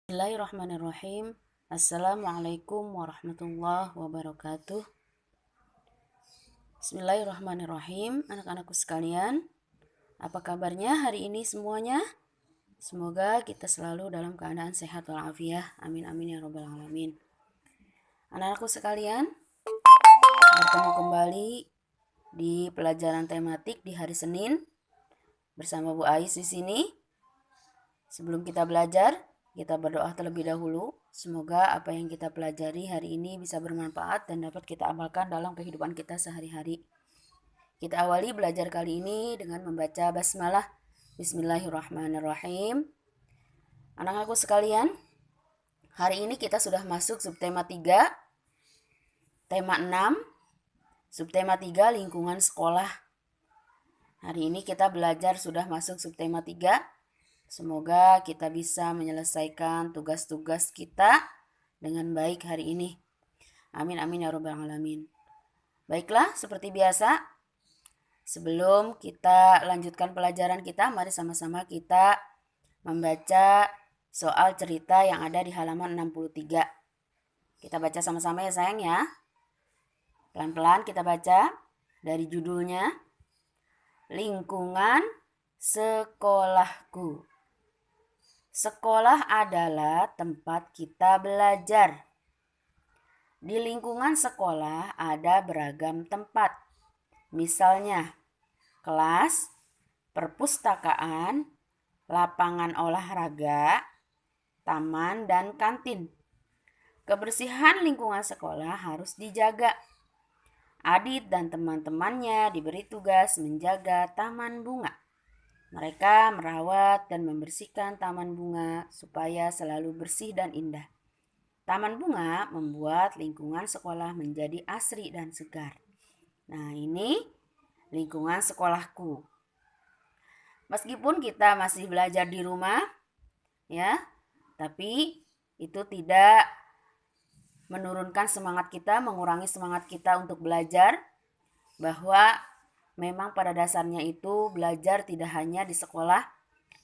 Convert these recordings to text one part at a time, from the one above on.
Bismillahirrahmanirrahim. Assalamualaikum warahmatullahi wabarakatuh. Bismillahirrahmanirrahim. Anak-anakku sekalian, apa kabarnya hari ini semuanya? Semoga kita selalu dalam keadaan sehat walafiat. Amin amin ya robbal alamin. Anak-anakku sekalian, bertemu kembali di pelajaran tematik di hari Senin bersama Bu Ais di sini. Sebelum kita belajar, kita berdoa terlebih dahulu. Semoga apa yang kita pelajari hari ini bisa bermanfaat dan dapat kita amalkan dalam kehidupan kita sehari-hari. Kita awali belajar kali ini dengan membaca basmalah. Bismillahirrahmanirrahim. Anak-anakku sekalian, hari ini kita sudah masuk subtema 3, tema 6, subtema 3 lingkungan sekolah. Hari ini kita belajar sudah masuk subtema 3. Semoga kita bisa menyelesaikan tugas-tugas kita dengan baik hari ini. Amin amin ya robbal alamin. Baiklah, seperti biasa, sebelum kita lanjutkan pelajaran kita, mari sama-sama kita membaca soal cerita yang ada di halaman 63. Kita baca sama-sama ya sayang ya. Pelan-pelan kita baca dari judulnya, Lingkungan Sekolahku. Sekolah adalah tempat kita belajar. Di lingkungan sekolah ada beragam tempat. Misalnya, kelas, perpustakaan, lapangan olahraga, taman, dan kantin. Kebersihan lingkungan sekolah harus dijaga. Adit dan teman-temannya diberi tugas menjaga taman bunga. Mereka merawat dan membersihkan taman bunga supaya selalu bersih dan indah. Taman bunga membuat lingkungan sekolah menjadi asri dan segar. Nah, ini lingkungan sekolahku. Meskipun kita masih belajar di rumah, ya, tapi itu tidak menurunkan semangat kita, mengurangi semangat kita untuk belajar, bahwa memang pada dasarnya itu belajar tidak hanya di sekolah,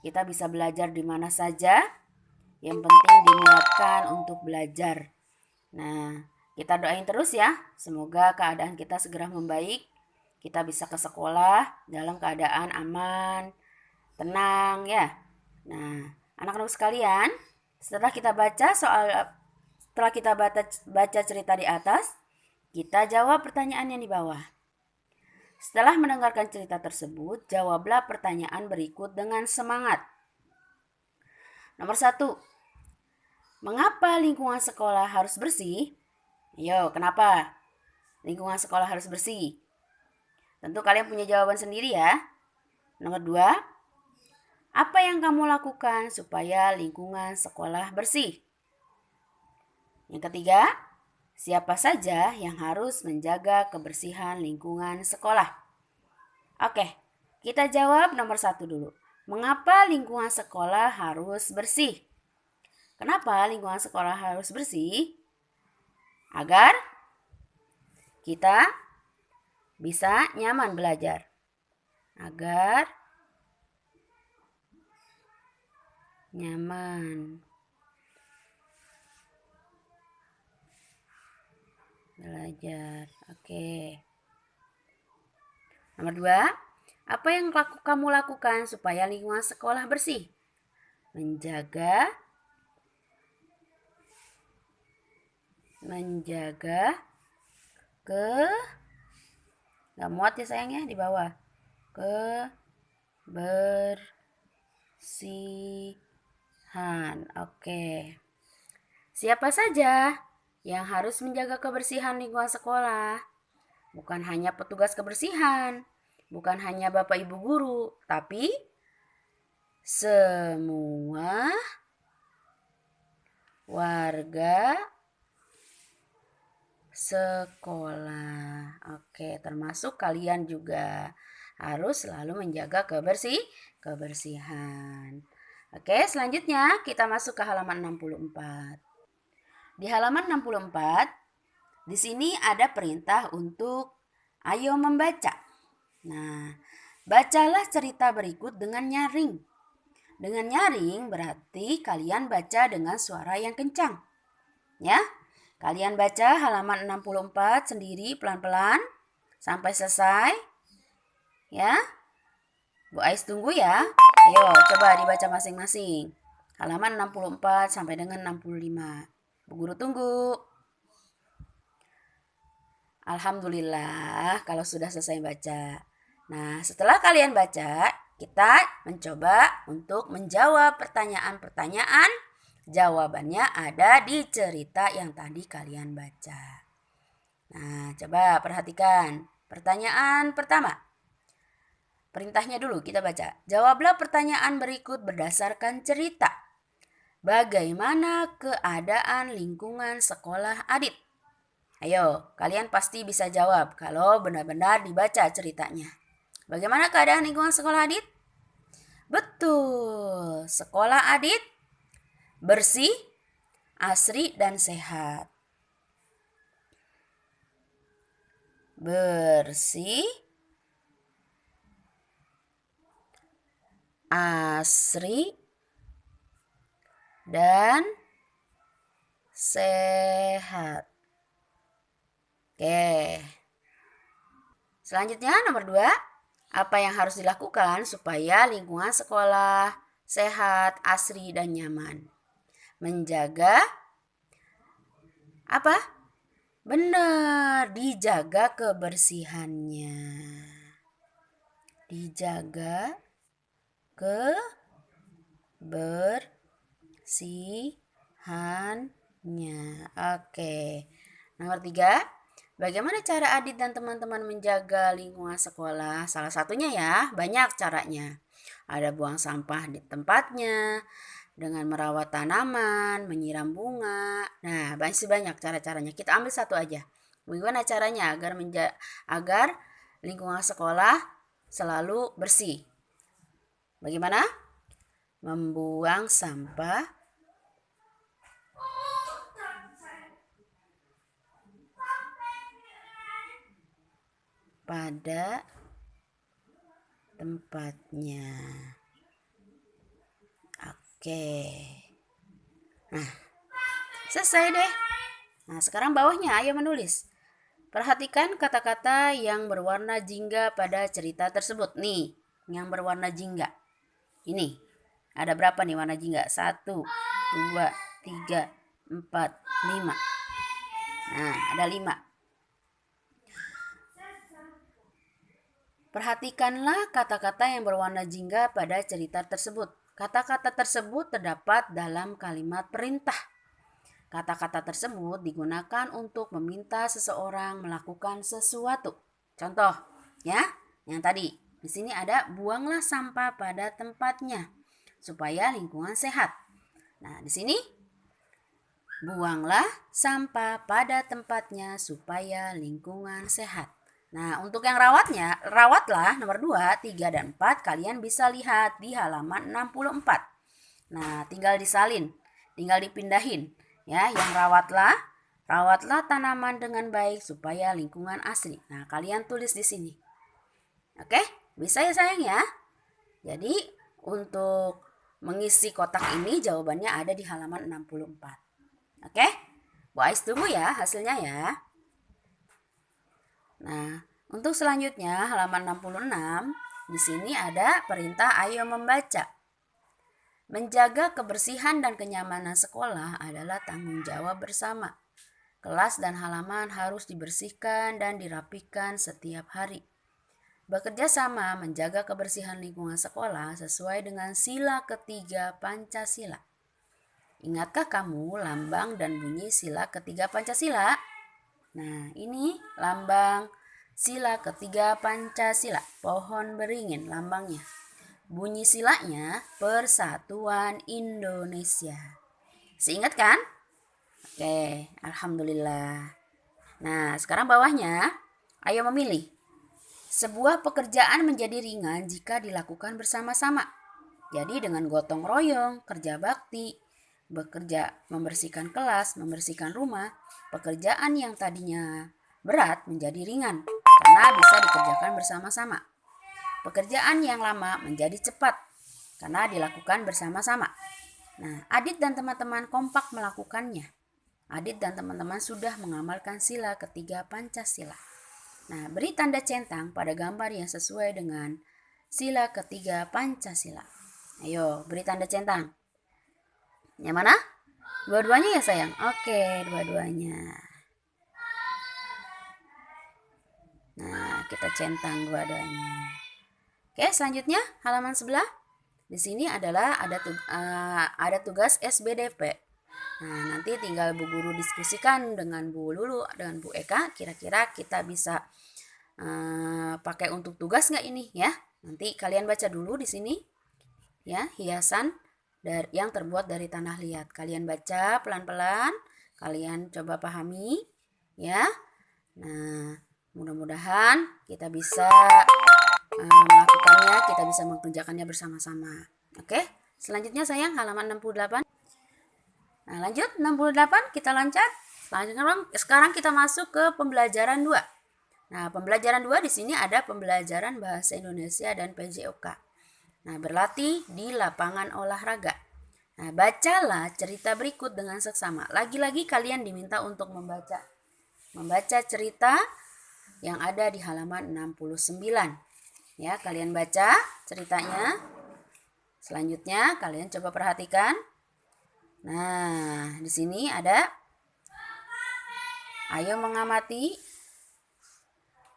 kita bisa belajar di mana saja, yang penting diniatkan untuk belajar. Nah, kita doain terus ya, semoga keadaan kita segera membaik, kita bisa ke sekolah dalam keadaan aman, tenang ya. Nah, anak-anak sekalian, setelah kita baca cerita di atas, kita jawab pertanyaan yang di bawah. Setelah mendengarkan cerita tersebut, jawablah pertanyaan berikut dengan semangat. Nomor 1. Mengapa lingkungan sekolah harus bersih? Yo, kenapa lingkungan sekolah harus bersih? Tentu kalian punya jawaban sendiri ya. Nomor 2. Apa yang kamu lakukan supaya lingkungan sekolah bersih? Yang ketiga, siapa saja yang harus menjaga kebersihan lingkungan sekolah? Oke, kita jawab nomor 1 dulu. Mengapa lingkungan sekolah harus bersih? Kenapa lingkungan sekolah harus bersih? Agar kita bisa nyaman belajar. Agar nyaman belajar. Oke. Nomor 2, apa yang kamu lakukan supaya lingkungan sekolah bersih? Menjaga nggak muat ya sayangnya di bawah. Kebersihan. Oke. Siapa saja yang harus menjaga kebersihan lingkungan sekolah? Bukan hanya petugas kebersihan, bukan hanya Bapak Ibu guru, tapi semua warga sekolah. Oke, termasuk kalian juga harus selalu menjaga kebersihan. Oke, selanjutnya kita masuk ke halaman 64. Di halaman 64, di sini ada perintah untuk ayo membaca. Nah, bacalah cerita berikut dengan nyaring. Dengan nyaring berarti kalian baca dengan suara yang kencang. Ya, kalian baca halaman 64 sendiri pelan-pelan sampai selesai. Ya, Bu Ais tunggu ya. Ayo coba dibaca masing-masing. Halaman 64 sampai dengan 65. Bu Guru tunggu. Alhamdulillah kalau sudah selesai baca. Nah, setelah kalian baca, kita mencoba untuk menjawab pertanyaan-pertanyaan. Jawabannya ada di cerita yang tadi kalian baca. Nah, coba perhatikan. Pertanyaan pertama. Perintahnya dulu kita baca. Jawablah pertanyaan berikut berdasarkan cerita. Bagaimana keadaan lingkungan sekolah Adit? Ayo, kalian pasti bisa jawab kalau benar-benar dibaca ceritanya. Bagaimana keadaan lingkungan sekolah Adit? Betul, sekolah Adit bersih, asri, dan sehat. Bersih, asri, dan sehat. Oke. Selanjutnya nomor 2. Apa yang harus dilakukan supaya lingkungan sekolah sehat, asri, dan nyaman? Menjaga apa? Benar, dijaga kebersihannya. Dijaga kebersihannya. Oke. Nomor 3. Bagaimana cara Adit dan teman-teman menjaga lingkungan sekolah? Salah satunya ya, banyak caranya. Ada buang sampah di tempatnya, dengan merawat tanaman, menyiram bunga. Nah, masih banyak cara-caranya. Kita ambil satu aja. Bagaimana caranya agar lingkungan sekolah selalu bersih? Bagaimana? Membuang sampah pada tempatnya. Oke. Nah, selesai deh. Nah, sekarang bawahnya ayo menulis. Perhatikan kata-kata yang berwarna jingga pada cerita tersebut. Nih, yang berwarna jingga. Ini, ada berapa nih warna jingga? 1, 2, 3, 4, 5. Nah, ada 5. Perhatikanlah kata-kata yang berwarna jingga pada cerita tersebut. Kata-kata tersebut terdapat dalam kalimat perintah. Kata-kata tersebut digunakan untuk meminta seseorang melakukan sesuatu. Contoh, ya, yang tadi. Di sini ada buanglah sampah pada tempatnya supaya lingkungan sehat. Nah, di sini buanglah sampah pada tempatnya supaya lingkungan sehat. Nah, untuk yang rawatlah nomor 2, 3, dan 4 kalian bisa lihat di halaman 64. Nah, tinggal disalin, tinggal dipindahin. Ya, yang rawatlah tanaman dengan baik supaya lingkungan asri. Nah, kalian tulis di sini. Oke, bisa ya sayang ya? Jadi, untuk mengisi kotak ini jawabannya ada di halaman 64. Oke? Bu Ais tunggu ya hasilnya ya. Nah, untuk selanjutnya halaman 66, di sini ada perintah ayo membaca. Menjaga kebersihan dan kenyamanan sekolah adalah tanggung jawab bersama. Kelas dan halaman harus dibersihkan dan dirapikan setiap hari. Bekerja sama menjaga kebersihan lingkungan sekolah sesuai dengan sila ketiga Pancasila. Ingatkah kamu lambang dan bunyi sila ketiga Pancasila? Nah, ini lambang sila ketiga Pancasila, pohon beringin lambangnya. Bunyi silanya Persatuan Indonesia. Seingat kan? Oke, alhamdulillah. Nah, sekarang bawahnya, ayo memilih. Sebuah pekerjaan menjadi ringan jika dilakukan bersama-sama. Jadi dengan gotong royong, kerja bakti, bekerja membersihkan kelas, membersihkan rumah, pekerjaan yang tadinya berat menjadi ringan karena bisa dikerjakan bersama-sama. Pekerjaan yang lama menjadi cepat karena dilakukan bersama-sama. Nah, Adit dan teman-teman kompak melakukannya. Adit dan teman-teman sudah mengamalkan sila ketiga Pancasila. Nah, beri tanda centang pada gambar yang sesuai dengan sila ketiga Pancasila. Ayo, beri tanda centang. Yang mana? Dua-duanya ya sayang? Oke, dua-duanya. Nah, kita centang dua-duanya. Oke, selanjutnya halaman sebelah. Di sini adalah ada tugas SBDP. Nah, nanti tinggal Bu Guru diskusikan dengan Bu Lulu dan Bu Eka. Kira-kira kita bisa pakai untuk tugas nggak ini ya? Nanti kalian baca dulu di sini ya, hiasan yang terbuat dari tanah liat. Kalian baca pelan-pelan, kalian coba pahami ya. Nah, mudah-mudahan kita bisa melakukannya, kita bisa mengerjakannya bersama-sama. Oke, selanjutnya sayang halaman 68. Nah, lanjut 68 kita loncat. Sekarang kita masuk ke pembelajaran 2. Nah, pembelajaran 2 di sini ada pembelajaran bahasa Indonesia dan PJOK. Nah, berlatih di lapangan olahraga. Nah, bacalah cerita berikut dengan seksama. Lagi-lagi kalian diminta untuk membaca cerita yang ada di halaman 69. Ya, kalian baca ceritanya. Selanjutnya kalian coba perhatikan. Nah, di sini ada ayo mengamati.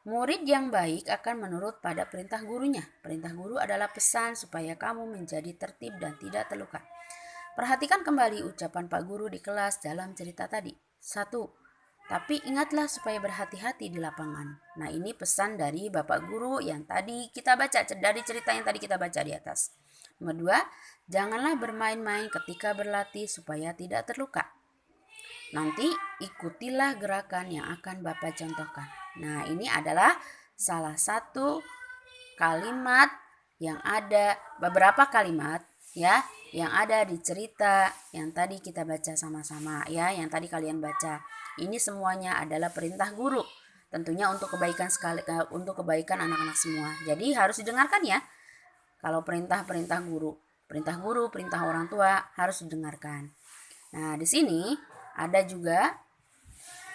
Murid yang baik akan menurut pada perintah gurunya. Perintah guru adalah pesan supaya kamu menjadi tertib dan tidak terluka. Perhatikan kembali ucapan Pak Guru di kelas dalam cerita tadi. 1. Tapi ingatlah supaya berhati-hati di lapangan. Nah, ini pesan dari Bapak Guru yang tadi kita baca, dari cerita yang tadi kita baca di atas. Nomor 2, janganlah bermain-main ketika berlatih supaya tidak terluka. Nanti ikutilah gerakan yang akan Bapak contohkan. Nah, ini adalah salah satu kalimat yang ada, beberapa kalimat ya, yang ada di cerita yang tadi kita baca sama-sama ya, yang tadi kalian baca. Ini semuanya adalah perintah guru. Tentunya untuk kebaikan anak-anak semua. Jadi harus didengarkan ya. Kalau perintah guru, perintah orang tua harus didengarkan. Nah, di sini ada juga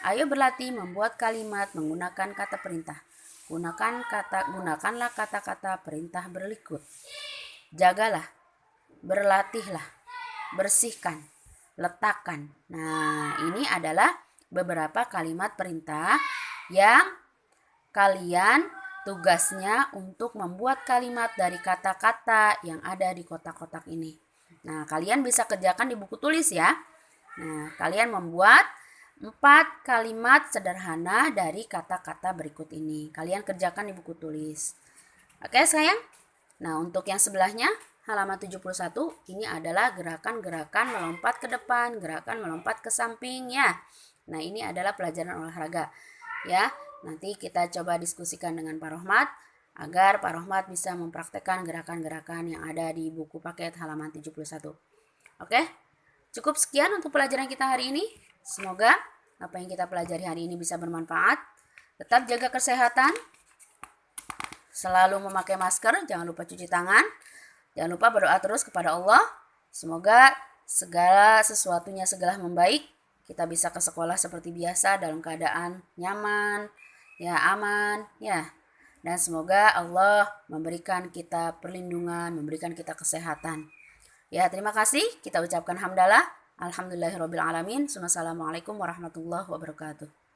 ayo berlatih membuat kalimat menggunakan kata perintah. Gunakanlah kata-kata perintah berikut. Jagalah, berlatihlah, bersihkan, letakkan. Nah, ini adalah beberapa kalimat perintah yang kalian tugasnya untuk membuat kalimat dari kata-kata yang ada di kotak-kotak ini. Nah, kalian bisa kerjakan di buku tulis ya. Nah, kalian membuat 4 kalimat sederhana dari kata-kata berikut ini. Kalian kerjakan di buku tulis. Oke, sayang? Nah, untuk yang sebelahnya, halaman 71, ini adalah gerakan-gerakan melompat ke depan, gerakan melompat ke samping ya. Nah, ini adalah pelajaran olahraga. Ya, nanti kita coba diskusikan dengan Pak Rohmat agar Pak Rohmat bisa mempraktekkan gerakan-gerakan yang ada di buku paket halaman 71. Oke? Cukup sekian untuk pelajaran kita hari ini. Semoga apa yang kita pelajari hari ini bisa bermanfaat. Tetap jaga kesehatan. Selalu memakai masker. Jangan lupa cuci tangan. Jangan lupa berdoa terus kepada Allah. Semoga segala sesuatunya segala membaik. Kita bisa ke sekolah seperti biasa dalam keadaan nyaman, ya aman, ya. Dan semoga Allah memberikan kita perlindungan, memberikan kita kesehatan. Ya, terima kasih. Kita ucapkan hamdalah. Alhamdulillahirrabbilalamin. Wassalamualaikum warahmatullahi wabarakatuh.